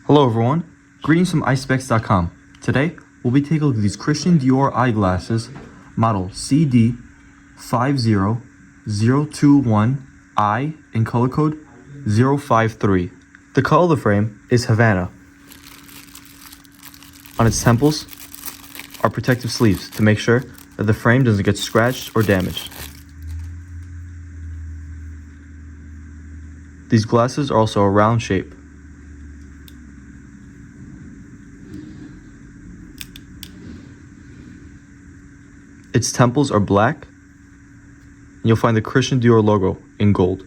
Hello everyone, greetings from Eyespecs.com. Today, we'll be taking a look at these Christian Dior eyeglasses, model CD50021i in color code 053. The color of the frame is Havana. On its temples are protective sleeves to make sure that the frame doesn't get scratched or damaged. These glasses are also a round shape. Its temples are black, and you'll find the Christian Dior logo in gold.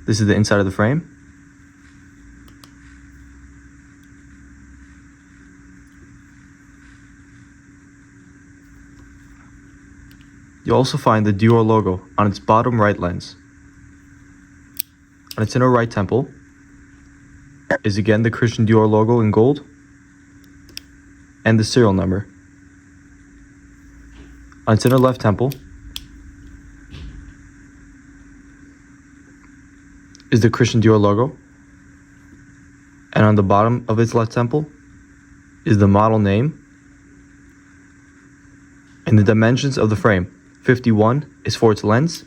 This is the inside of the frame. You'll also find the Dior logo on its bottom right lens. On its inner right temple is again the Christian Dior logo in gold and the serial number. On its inner left temple is the Christian Dior logo, and on the bottom of its left temple is the model name and the dimensions of the frame. 51 is for its lens,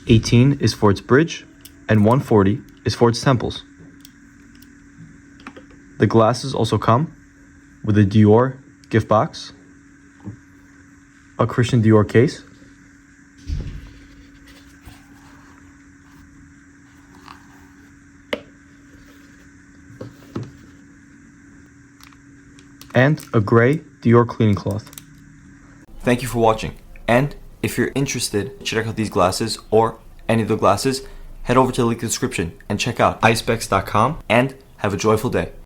18 is for its bridge, and 140 is for its temples. The glasses also come with a Dior gift box, a Christian Dior case, and a gray Dior cleaning cloth. Thank you for watching, and if you're interested to check out these glasses or any of the glasses, head over to the link in the description and check out eyespecs.com and have a joyful day.